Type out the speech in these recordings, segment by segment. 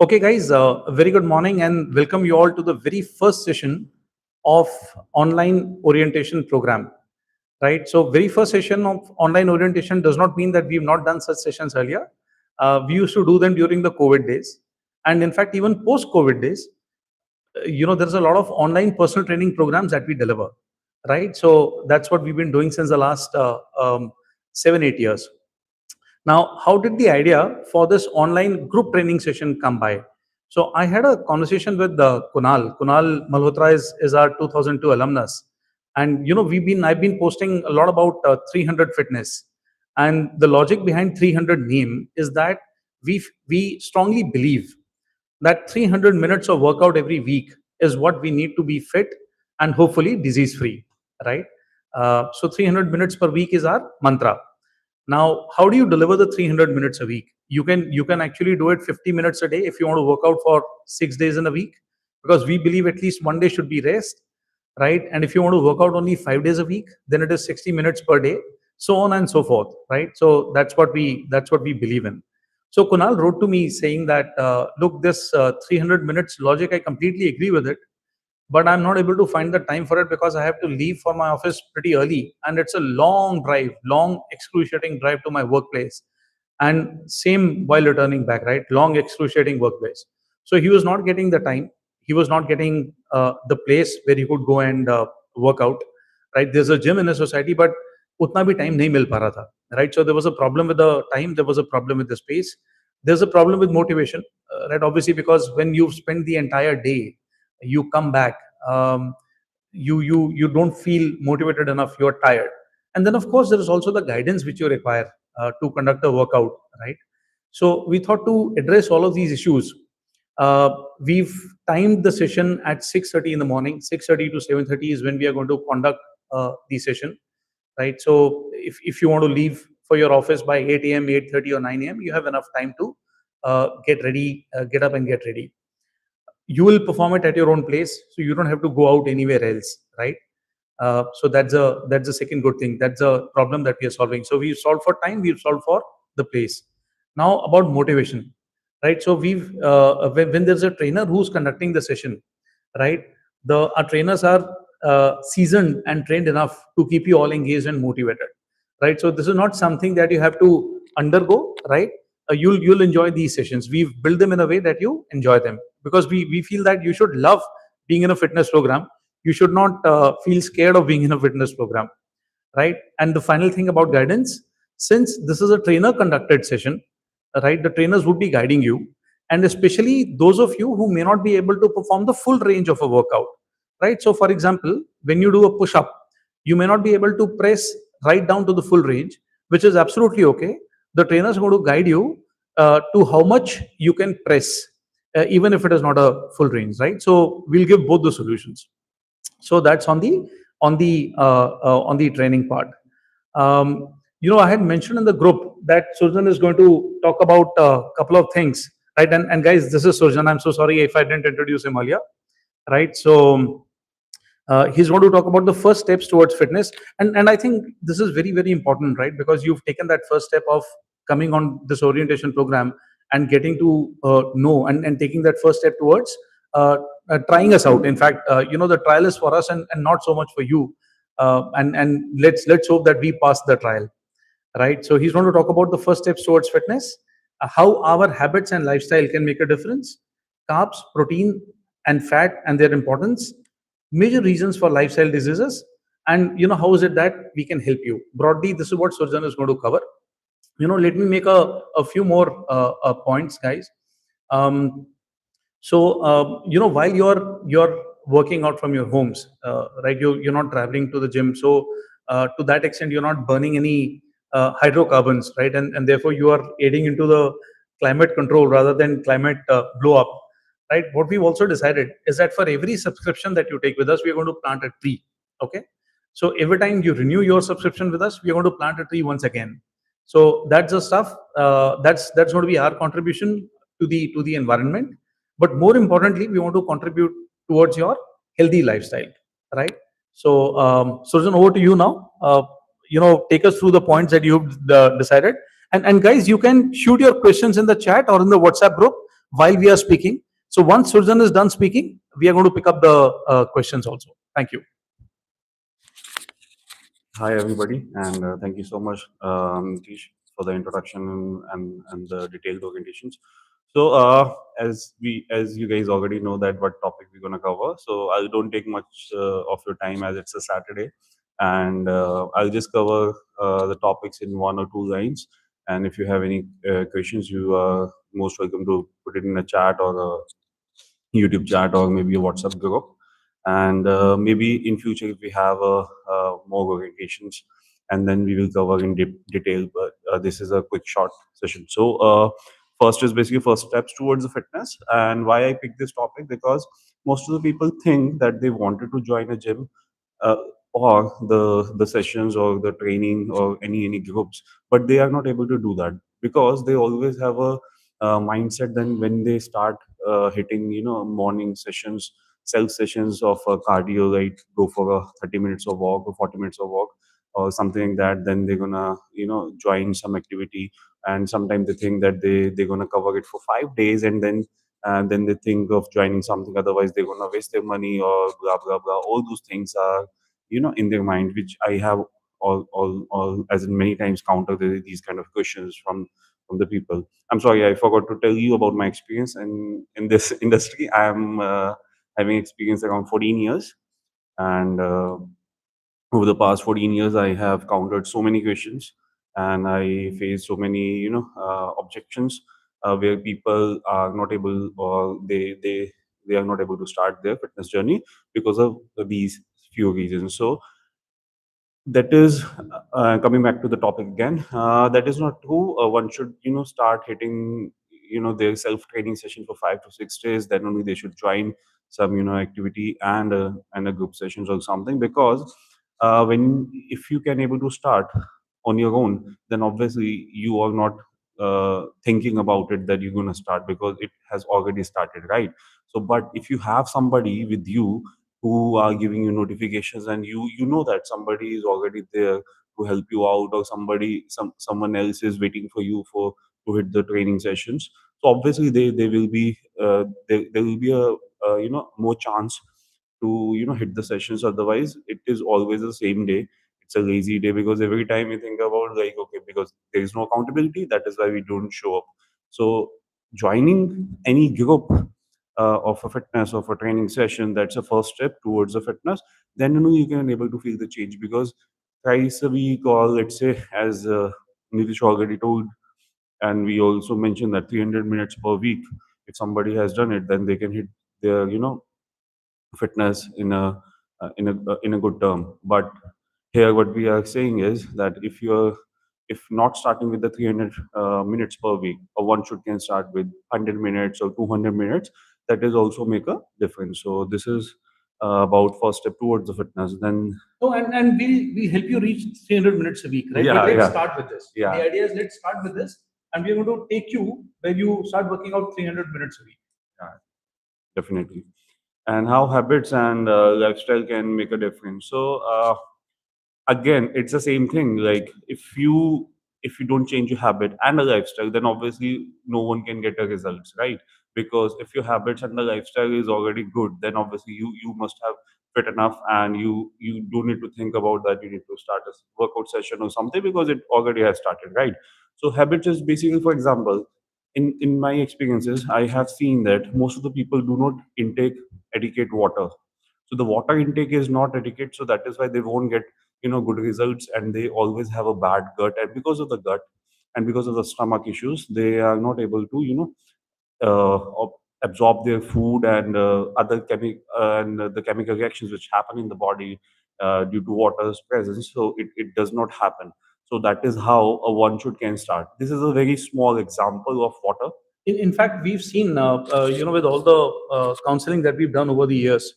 Okay, guys, a very good morning and welcome you all to the very first session of online orientation program. Right, so very first session of online orientation does not mean that we've not done such sessions earlier. We used to do them during the COVID days, and in fact, even post-COVID days, there's a lot of online personal training programs that we deliver. Right, so that's what we've been doing since the last 7-8 years. Now, how did the idea for this online group training session come by? So I had a conversation with Kunal. Kunal Malhotra is our 2002 alumnus, and I've been posting a lot about 300 fitness, and the logic behind 300 name is that we strongly believe that 300 minutes of workout every week is what we need to be fit and hopefully disease free, right? So 300 minutes per week is our mantra. Now, how do you deliver the 300 minutes a week? You can actually do it 50 minutes a day if you want to work out for 6 days in a week, because we believe at least one day should be rest, right? And if you want to work out only 5 days a week, then it is 60 minutes per day, so on and so forth, right? So that's what we believe in. So Kunal wrote to me saying that, look, this 300 minutes logic, I completely agree with it, but I'm not able to find the time for it because I have to leave for my office pretty early, and it's a long drive, long excruciating drive to my workplace, and same while returning back, right? Long excruciating workplace. So he was not getting the time. He was not getting the place where he could go and work out. Right? There's a gym in the society, but utna bhi time nahi mil pa raha tha. Right? So there was a problem with the time. There was a problem with the space. There's a problem with motivation. Right? Obviously, because when you've spent the entire day, you come back, um, you don't feel motivated enough. You're tired, and then of course there is also the guidance which you require to conduct a workout, right? So we thought to address all of these issues. We've timed the session at 6:30 in the morning. 6:30 to 7:30 is when we are going to conduct the session, right? So if you want to leave for your office by 8 a.m., 8:30 or 9 a.m., you have enough time to get ready, get up and get ready. You will perform it at your own place, so you don't have to go out anywhere else, right? So that's a second good thing. That's a problem that we are solving. So we've solved for time, we've solved for the place. Now about motivation, right? So when there's a trainer who's conducting the session, right? Our trainers are seasoned and trained enough to keep you all engaged and motivated, right? So this is not something that you have to undergo, right? You'll enjoy these sessions. We've built them in a way that you enjoy them, because we feel that you should love being in a fitness program. You should not feel scared of being in a fitness program, right? And the final thing about guidance, since this is a trainer conducted session, right, the trainers would be guiding you, and especially those of you who may not be able to perform the full range of a workout, right? So for example, when you do a push up, you may not be able to press right down to the full range, which is absolutely okay. The trainers are going to guide you to how much you can press, even if it is not a full range, right? So we'll give both the solutions. So that's on the training part. I had mentioned in the group that Surjan is going to talk about a couple of things, right? And guys, this is Surjan. I'm so sorry if I didn't introduce him earlier, right? So he's going to talk about the first steps towards fitness, and I think this is very, very important, right? Because you've taken that first step of coming on this orientation program and getting to know and taking that first step towards trying us out. In fact, the trial is for us and not so much for you. And let's hope that we pass the trial, right? So he's going to talk about the first steps towards fitness, how our habits and lifestyle can make a difference, carbs, protein, and fat and their importance, major reasons for lifestyle diseases, and how is it that we can help you. Broadly, this is what Surjan is going to cover. Let me make a few more points, guys. Um, while you're working out from your homes, right? You're not traveling to the gym, so to that extent, you're not burning any hydrocarbons, right? And therefore, you are aiding into the climate control rather than climate blow up, right? What we've also decided is that for every subscription that you take with us, we are going to plant a tree. Okay, so every time you renew your subscription with us, we are going to plant a tree once again. So that's the stuff. That's going to be our contribution to the environment. But more importantly, we want to contribute towards your healthy lifestyle, right? So, Surjan, over to you now. Take us through the points that you've decided. And guys, you can shoot your questions in the chat or in the WhatsApp group. while we are speaking. So once Surjan is done speaking, we are going to pick up the questions also. Thank you. Hi, everybody, and thank you so much, Nitish, for the introduction and the detailed orientations. So, as you guys already know that what topic we're gonna cover, so I don't take much of your time as it's a Saturday, and I'll just cover the topics in one or two lines. And if you have any questions, you are most welcome to put it in a chat or a YouTube chat or maybe a WhatsApp group. And maybe in future, if we have more orientations, and then we will cover in detail. But this is a quick short session. So first is basically first steps towards the fitness. And why I picked this topic, because most of the people think that they wanted to join a gym, uh, or the sessions or the training or any groups, but they are not able to do that because they always have a mindset. Then when they start hitting morning sessions, self sessions of cardio, like go for a 30 minutes of walk or 40 minutes of walk or something like that, then they're gonna join some activity. And sometimes they think that they're gonna cover it for 5 days, and then they think of joining something, otherwise they're gonna waste their money or blah blah blah. All those things are in their mind, which I have all as in many times counter these kind of questions from the people. I'm sorry, I forgot to tell you about my experience in this industry. I am having experience around 14 years, and over the past 14 years, I have countered so many questions, and I faced so many objections where people are not able, or they are not able to start their fitness journey because of these few reasons. So that is coming back to the topic again. That is not true. One should start hitting their self training session for 5 to 6 days. Then only they should join some activity and a group sessions or something. Because when if you can able to start on your own, then obviously you are not thinking about it that you're going to start, because it has already started, right? So but if you have somebody with you who are giving you notifications, and you know that somebody is already there to help you out, or someone else is waiting for you for to hit the training sessions. So obviously they will be there will be a more chance to hit the sessions. Otherwise it is always the same day. It's a lazy day, because every time you think about, like, okay, because there is no accountability, that is why we don't show up. So joining any group of a fitness, of a training session, that's a first step towards the fitness. Then you can able to feel the change, because thrice a week, or let's say, as Nitish already told, and we also mentioned that 300 minutes per week, if somebody has done it, then they can hit their fitness in a good term. But here what we are saying is that if not starting with the 300 minutes per week, or one should can start with 100 minutes or 200 minutes, that is also make a difference. So this is about first step towards the fitness. Then No, and we help you reach 300 minutes a week, right? Yeah, But let's yeah. start with this. Yeah. The idea is let's start with this, and we're going to take you where you start working out 300 minutes a week. Yeah, definitely. And how habits and lifestyle can make a difference. So again, it's the same thing. Like, if you don't change your habit and a lifestyle, then obviously no one can get a results, right? Because if your habits and the lifestyle is already good, then obviously you must have fit enough, and you don't need to think about that you need to start a workout session or something, because it already has started, right? So habits is basically, for example, in my experiences, I have seen that most of the people do not intake adequate water. So the water intake is not adequate, so that is why they won't get good results, and they always have a bad gut. And because of the gut and because of the stomach issues, they are not able to absorb their food, and the chemical reactions which happen in the body due to water's presence. So it does not happen. So that is how a one should can start. This is a very small example of water. In fact, we've seen, with all the counseling that we've done over the years,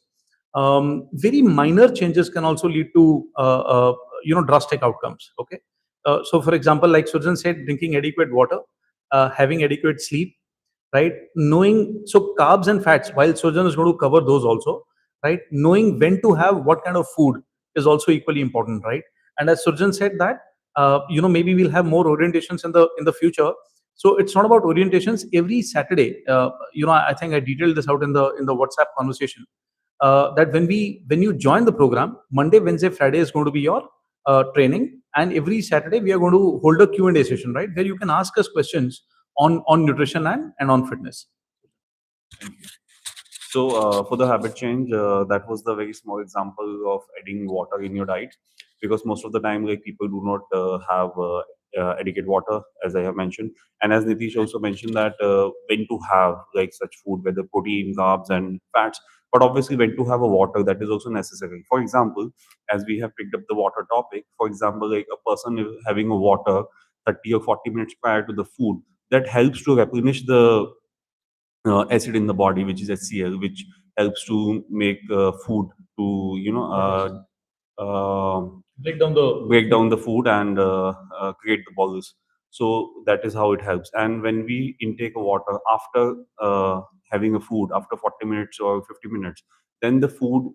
very minor changes can also lead to, drastic outcomes. Okay. So, for example, like Surjan said, drinking adequate water, having adequate sleep, right? Knowing, so carbs and fats, while Surjan is going to cover those also, right? Knowing when to have what kind of food is also equally important, right? And as Surjan said that, maybe we'll have more orientations in the future So it's not about orientations. Every Saturday, I think I detailed this out in the WhatsApp conversation. That when you join the program, Monday, Wednesday, Friday is going to be your training, and every Saturday we are going to hold a Q&A session, right, where you can ask us questions on nutrition and on fitness. So for the habit change, that was the very small example of adding water in your diet, because most of the time, like people do not have adequate water, as I have mentioned, and as Nitish also mentioned that when to have like such food, whether protein, carbs, and fats, but obviously when to have a water, that is also necessary. For example, as we have picked up the water topic, for example, like a person is having a water 30 or 40 minutes prior to the food, that helps to replenish the acid in the body, which is HCl, which helps to make food to break down the food and create the bubbles. So that is how it helps. And when we intake a water after having a food after 40 minutes or 50 minutes, then the food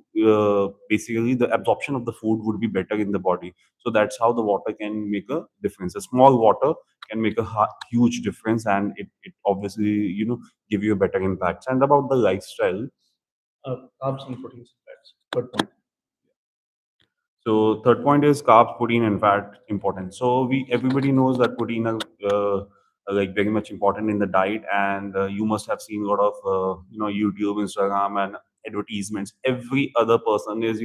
basically the absorption of the food would be better in the body. So that's how the water can make a difference. A small water can make a huge difference, and it obviously give you a better impact. And about the lifestyle, Carbs and proteins and fats. Good point. so third point is carbs, protein, and fat important. So we everybody knows that protein are like very much important in the diet, and you must have seen a lot of YouTube, Instagram, and advertisements. Every other person is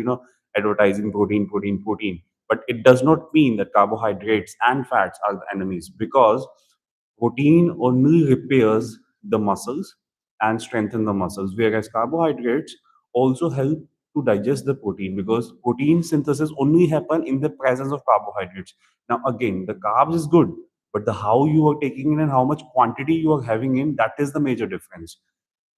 advertising protein, protein, protein. But it does not mean that carbohydrates and fats are the enemies, because protein only repairs the muscles and strengthen the muscles, whereas carbohydrates also help to digest the protein, because protein synthesis only happen in the presence of carbohydrates. Now again, the carbs is good, but the how you are taking in and how much quantity you are having in, that is the major difference.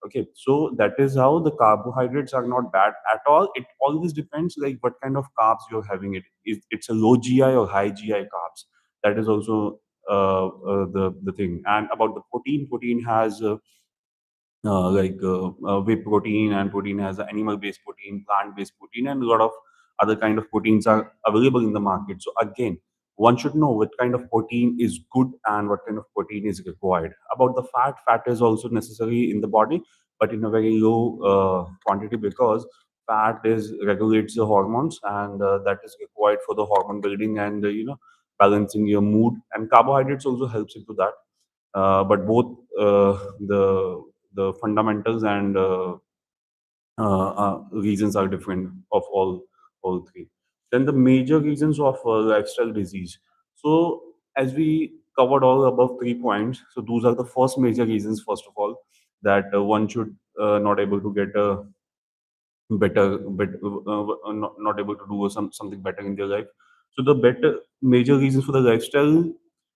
Okay, so that is how the carbohydrates are not bad at all. It always depends like what kind of carbs you're having. It's a low GI or high GI carbs. That is also the thing. And about the protein, protein has whey protein, and protein has animal based protein, plant based protein, and a lot of other kind of proteins are available in the market. So again, one should know what kind of protein is good and what kind of protein is required. About the fat, fat is also necessary in the body, but in a very low quantity, because fat is regulates the hormones, and that is required for the hormone building and balancing your mood. And carbohydrates also helps into that, but both the fundamentals and reasons are different of all three. Then the major reasons of lifestyle disease. So as we covered all above 3 points, so those are the first major reasons. First of all, that one should not able to get a better, but not able to do something better in their life. So the better major reasons for the lifestyle,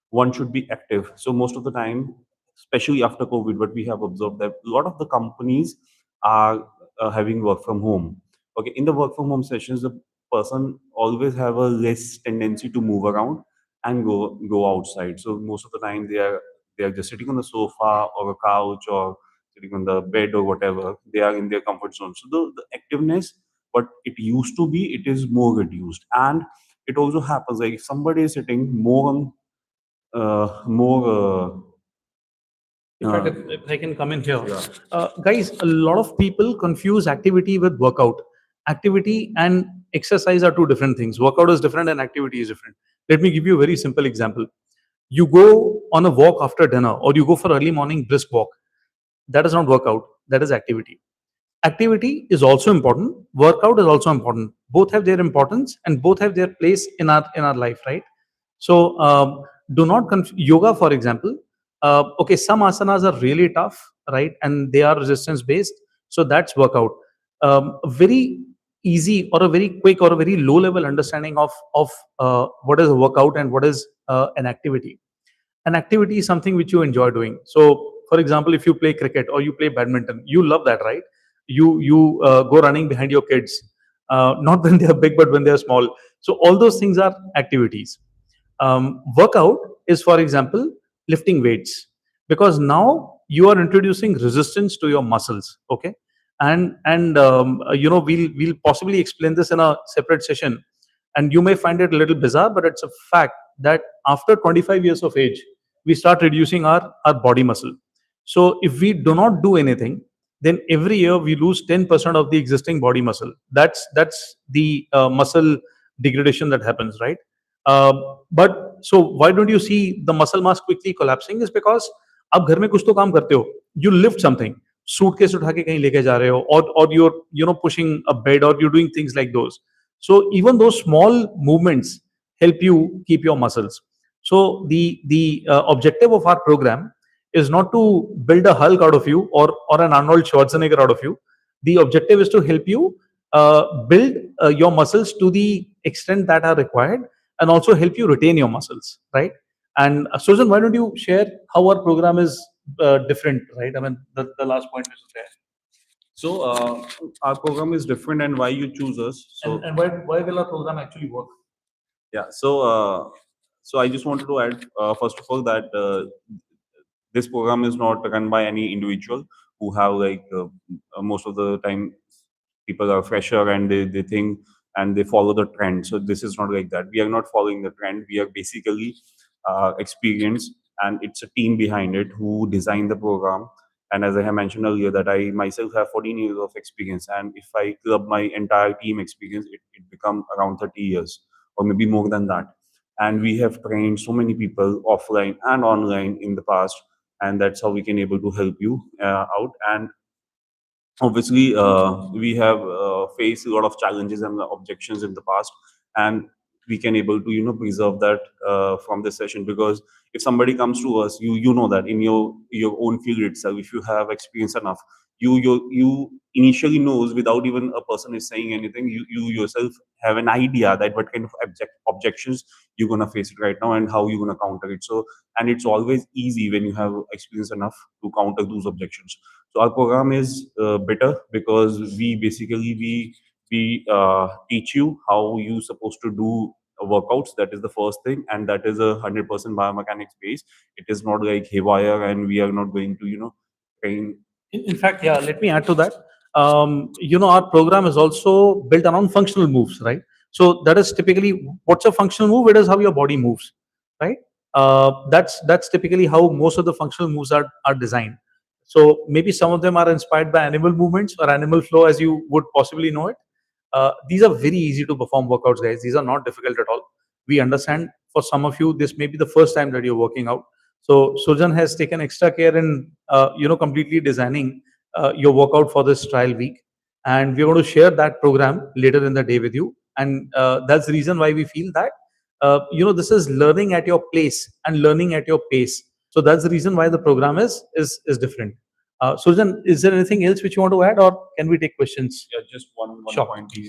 one should be active. So most of the time, especially after COVID, what we have observed that a lot of the companies are having work from home. Okay, in the work from home sessions, the person always have a less tendency to move around and go outside. So most of the time they are just sitting on the sofa or a couch or sitting on the bed or whatever. They are in their comfort zone. So the activeness, what it used to be, it is more reduced. And it also happens like if somebody is sitting more on more In fact, uh, if I can come in here, yeah. guys, a lot of people confuse activity with workout. Activity and exercise are two different things. Workout is different and activity is different. Let me give you a very simple example. You go on a walk after dinner, or you go for early morning brisk walk. That is not workout. That is activity. Activity is also important. Workout is also important. Both have their importance and both have their place in our life, right? So do not yoga, for example. Okay, some asanas are really tough, right, and they are resistance based. So that's workout. A very easy or a very quick or a very low level understanding of what is a workout and what is an activity. An activity is something which you enjoy doing. So for example, if you play cricket or you play badminton, you love that, right? You go running behind your kids, not when they are big but when they are small. So all those things are activities. Workout is, for example, lifting weights, because now you are introducing resistance to your muscles. Okay, and we'll possibly explain this in a separate session, and you may find it a little bizarre, but it's a fact that after 25 years of age, we start reducing our body muscle. So if we do not do anything, then every year we lose 10% of the existing body muscle. That's the muscle degradation that happens, right? But so why don't you see the muscle mass quickly collapsing? Is because आप घर में कुछ तो काम करते हो, you lift something, suitcase उठा के कहीं लेके जा रहे हो, or you're pushing a bed, or you're doing things like those. So even those small movements help you keep your muscles. So the objective of our program is not to build a Hulk out of you, or an Arnold Schwarzenegger out of you. The objective is to help you build your muscles to the extent that are required, and also help you retain your muscles, right? And Susan, why don't you share how our program is different, right? I mean, the last point which is there. So our program is different, and why you choose us. So And why will our program actually work? yeah, so I just wanted to add first of all that this program is not run by any individual who have like most of the time people are fresher and they think and they follow the trend. So this is not like that. We are not following the trend. We are basically experienced, and it's a team behind it who designed the program. And as I have mentioned earlier, that I myself have 14 years of experience, and if I club my entire team experience, it become around 30 years or maybe more than that. And we have trained so many people offline and online in the past, and that's how we can able to help you out. And obviously we have faced a lot of challenges and objections in the past, and we can able to preserve that from this session, because if somebody comes to us, you know that in your own field itself, if you have experience enough, you initially knows without even a person is saying anything, you yourself have an idea that what kind of objections you're going to face it right now and how you're going to counter it. So, and it's always easy when you have experience enough to counter those objections. So our program is better because we basically we teach you how you supposed to do workouts. That is the first thing, and that is 100% biomechanics based. It is not like haywire, and we are not going to train. In fact, yeah, let me add to that. Our program is also built around functional moves, right? So that is typically what's a functional move? It is how your body moves, right? That's typically how most of the functional moves are designed. So maybe some of them are inspired by animal movements or animal flow, as you would possibly know it. These are very easy to perform workouts, guys. These are not difficult at all. We understand for some of you, this may be the first time that you're working out. So Sujan has taken extra care in, completely designing your workout for this trial week, and we're going to share that program later in the day with you. And that's the reason why we feel that, this is learning at your place and learning at your pace. So that's the reason why the program is different. Sujan, is there anything else which you want to add, or can we take questions? Yeah, just one Sure. point I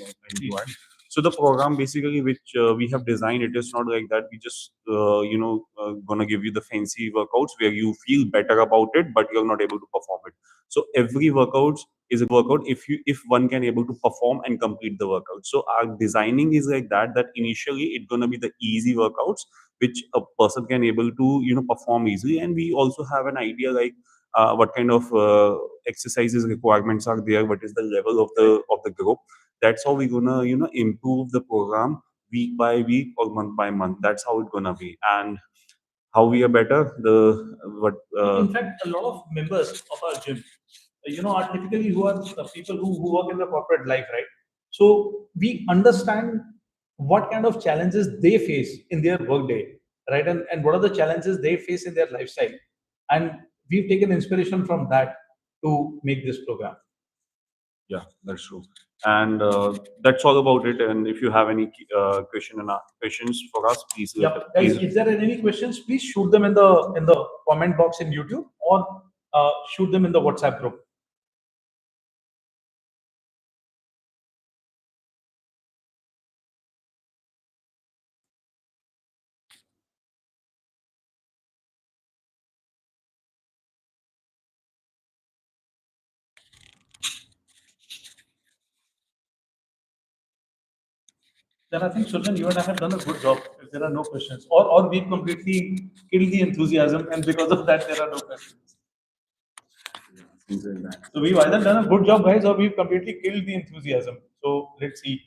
need to add. So the program basically which we have designed, it is not like that. We just gonna give you the fancy workouts where you feel better about it, but you're not able to perform it. So every workout is a workout if one can able to perform and complete the workout. So our designing is like that. That initially it's gonna be the easy workouts which a person can able to perform easily, and we also have an idea like what kind of exercises requirements are there, what is the level of the group. That's how we're gonna improve the program week by week or month by month. That's how it's gonna be. And how we are better, the what In fact, a lot of members of our gym, are typically who are the people who work in the corporate life, right? So we understand what kind of challenges they face in their workday, right? And what are the challenges they face in their lifestyle. And we've taken inspiration from that to make this program. yeah, that's true. And that's all about it. And if you have any questions for us, please Yep. Guys, if there are any questions, please shoot them in the comment box in YouTube, or shoot them in the WhatsApp group. Then I think, Sujan, you and I have done a good job if there are no questions. Or we've completely killed the enthusiasm, and because of that, there are no questions. things like that. So we've either done a good job, guys, or we've completely killed the enthusiasm. So let's see.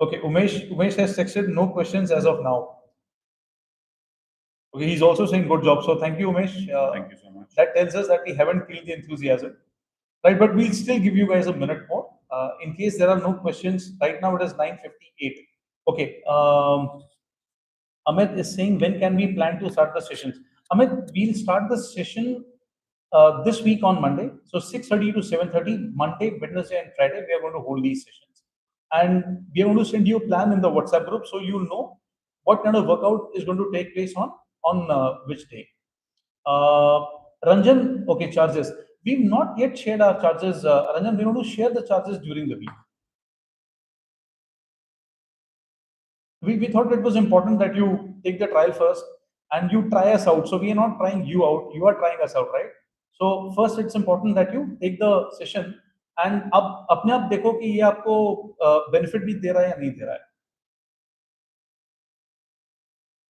Okay, Umesh has texted no questions as of now. Okay, he's also saying good job. So thank you, Umesh. Thank you so much. That tells us that we haven't killed the enthusiasm, right? But we'll still give you guys a minute more in case there are no questions. Right now it is 9:58. Okay. Amit is saying when can we plan to start the sessions? Amit, we'll start the session this week on Monday. So 6:30 to 7:30, Monday, Wednesday, and Friday, we are going to hold these sessions. And we are going to send you a plan in the WhatsApp group so you know what kind of workout is going to take place on which day. Uh, Ranjan, okay, charges. We've not yet shared our charges. Ranjan, we want to share the charges during the week. We thought it was important that you take the trial first and you try us out. So we are not trying you out, you are trying us out, right? So first it's important that you take the session and अब अपने आप देखो कि ये आपको benefit भी दे रहा है या नहीं दे रहा है.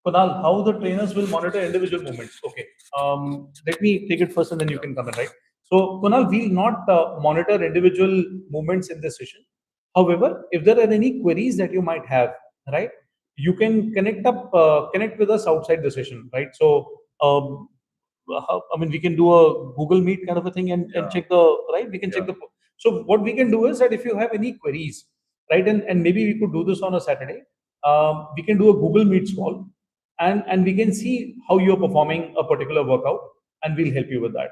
Kunal, how the trainers will monitor individual movements? Okay, let me take it first and then you can come in, right? So Kunal, we'll not monitor individual movements in this session. However, if there are any queries that you might have, right, you can connect with us outside the session, right? So, I mean, we can do a Google Meet kind of a thing and check the, right? We can check the, so what we can do is that if you have any queries, right, and maybe we could do this on a Saturday, we can do a Google Meet call and we can see how you're performing a particular workout and we'll help you with that.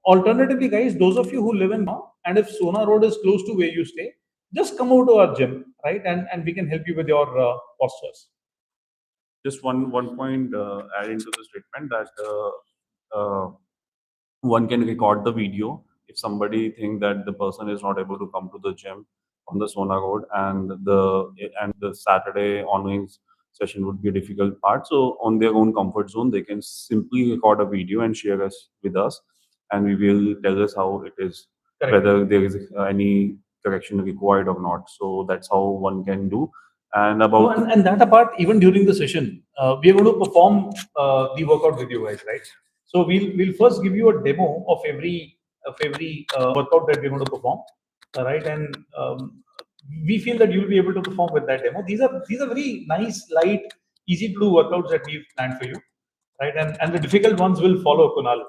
Alternatively, guys, those of you who live in now, and if Sona Road is close to where you stay, just come over to our gym, right? And we can help you with your postures. Just one point adding to the statement that one can record the video if somebody think that the person is not able to come to the gym on the Sona Road and the Saturday ongoing session would be a difficult part. So on their own comfort zone, they can simply record a video and share us with us, and we will tell us how it is, Correct. whether there is any correction required or not. So that's how one can do. And No, about and that apart, even during the session, we are going to perform the workout with you guys, right? So we'll first give you a demo of every workout that we're going to perform, right? And we feel that you'll be able to perform with that demo. These are very nice, light, easy to do workouts that we've planned for you, right? And the difficult ones will follow, Kunal.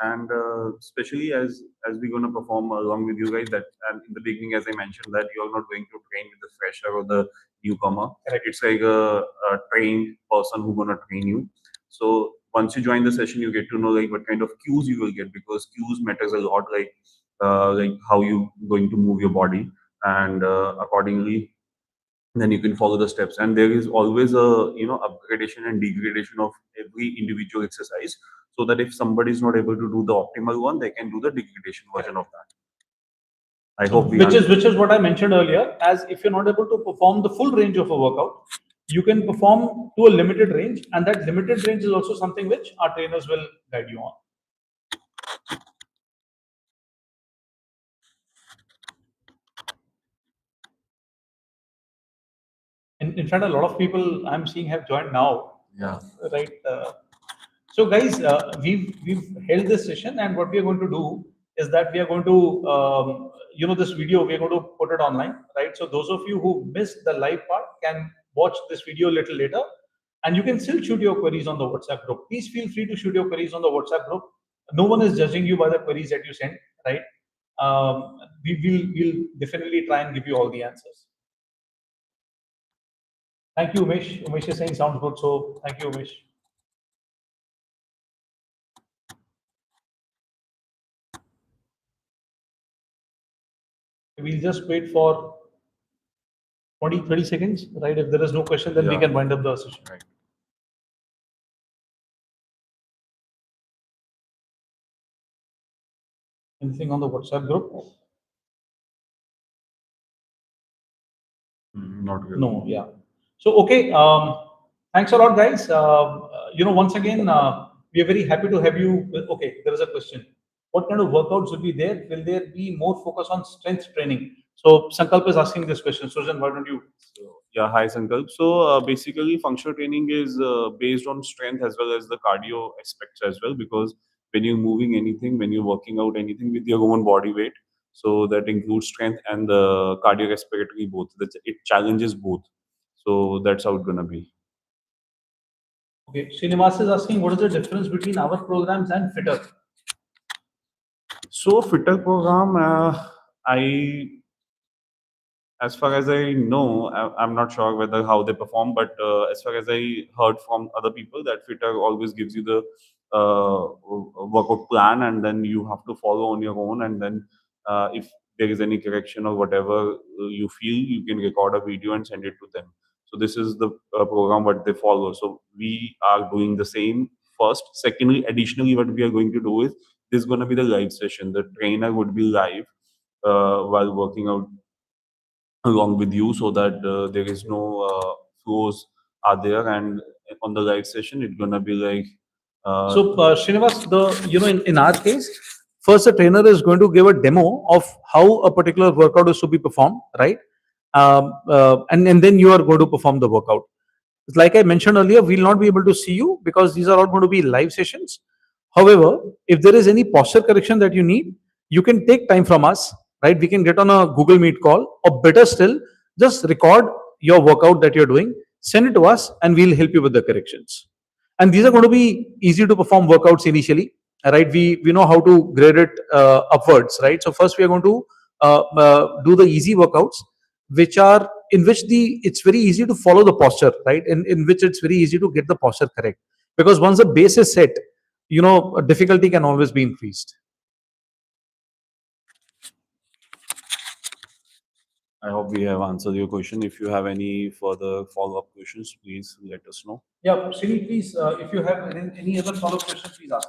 and especially as we're going to perform along with you guys, that and in the beginning, as I mentioned, that you're not going to train with the fresher or the newcomer. Correct. It's like a trained person who's going to train you. So once you join the session, you get to know like what kind of cues you will get, because cues matters a lot, like how you going to move your body, and accordingly then you can follow the steps. And there is always a upgradation and degradation of every individual exercise, so that if somebody is not able to do the optimal one, they can do the degradation version of that. I hope we Which is what I mentioned earlier. As if you're not able to perform the full range of a workout, you can perform to a limited range, and that limited range is also something which our trainers will guide you on. In fact, a lot of people I'm seeing have joined now. Yeah. Right. So, guys, we've held this session, and what we are going to do is that we are going to, this video we are going to put it online, right? So, those of you who missed the live part can watch this video a little later, and you can still shoot your queries on the WhatsApp group. Please feel free to shoot your queries on the WhatsApp group. No one is judging you by the queries that you send, right? We'll definitely try and give you all the answers. Thank you, Umesh. Umesh is saying sounds good, so thank you, Umesh. We'll just wait for 20, 30 seconds, right? If there is no question, then we Yeah. can wind up the session. Right. Anything on the WhatsApp group? Not really. No, yeah. So, okay, thanks a lot, guys. Once again, we are very happy to have you. Okay, there is a question. What kind of workouts will be there? Will there be more focus on strength training? So, Sankalp is asking this question. Sujan, why don't you? So, yeah, hi Sankalp. So basically, functional training is based on strength as well as the cardio aspects as well, because when you're moving anything, when you're working out anything with your own body weight, So that includes strength and the cardiorespiratory both. It challenges both. So that's how it's gonna be. Okay, Srinivas is asking what is the difference between our programs and FITTER? So FITTER program, as far as I know, I'm not sure whether how they perform, but as far as I heard from other people, that FITTER always gives you the workout plan, and then you have to follow on your own. And then if there is any correction or whatever you feel, you can record a video and send it to them. So this is the program what they follow. So we are doing the same first. Secondly, additionally, what we are going to do is this is going to be the live session. The trainer would be live while working out along with you, so that there is no flows are there, and on the live session it's gonna be like So, Srinivas, in our case, first the trainer is going to give a demo of how a particular workout is to be performed, right? And then you are going to perform the workout. Like I mentioned earlier, we'll not be able to see you because these are all going to be live sessions. However, if there is any posture correction that you need, you can take time from us, right? We can get on a Google Meet call, or better still, just record your workout that you're doing, send it to us, and we'll help you with the corrections. And these are going to be easy to perform workouts initially, right? We know how to grade it upwards, right? So first we are going to do the easy workouts, which are in which it's very easy to follow the posture, right? In which it's very easy to get the posture correct, because once the base is set, difficulty can always be increased. I hope we have answered your question. If you have any further follow-up questions, please let us know. Yeah, Srini, please, if you have any other follow-up questions, please ask.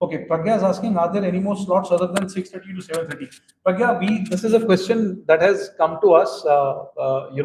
Okay, Pragya is asking, are there any more slots other than 6:30 to 7:30? Pragya, this is a question that has come to us,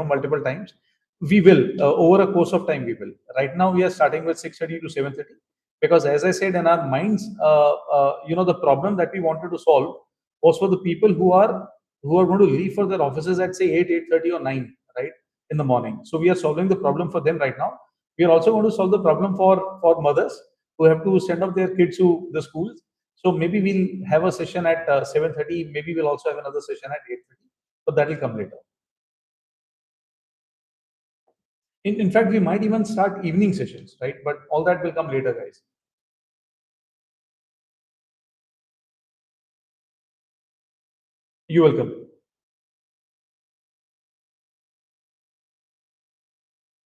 multiple times. We will, over a course of time, we will. Right now, we are starting with 6:30 to 7:30 because, as I said, in our minds, the problem that we wanted to solve was for the people who are going to leave for their offices at say 8, 8:30 or 9, right, in the morning. So we are solving the problem for them right now. We are also going to solve the problem for mothers who have to send up their kids to the schools. So maybe we'll have a session at 7:30. Maybe we'll also have another session at 8:30. But that will come later. In fact, we might even start evening sessions, right? But all that will come later, guys. You're welcome.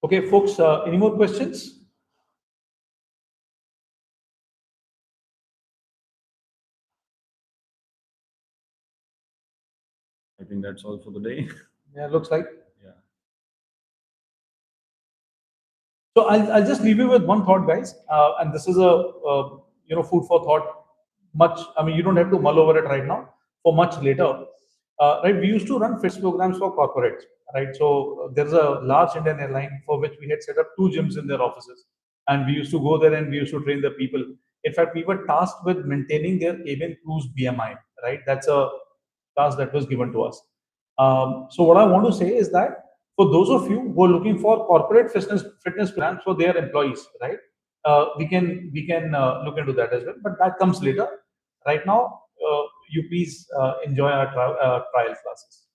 Okay, folks, any more questions? I think that's all for the day. Yeah, looks like. Yeah. So I'll just leave you with one thought, guys, and this is a food for thought. You don't have to mull over it right now. For much later, right? We used to run fitness programs for corporates, right? So there's a large Indian airline for which we had set up 2 gyms in their offices, and we used to go there and we used to train the people. In fact, we were tasked with maintaining their cabin cruise BMI, right? That's a task that was given to us. So what I want to say is that for those of you who are looking for corporate fitness plans for their employees, right? We can look into that as well, but that comes later. Right now, you please enjoy our trial classes.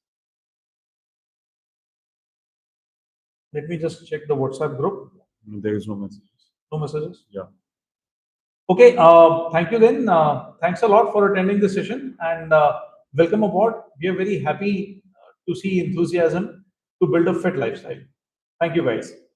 Let me just check the WhatsApp group. There is no messages. No messages. Yeah. Okay. Thank you then. Thanks a lot for attending the session, and welcome aboard. We are very happy to see enthusiasm to build a fit lifestyle. Thank you, guys.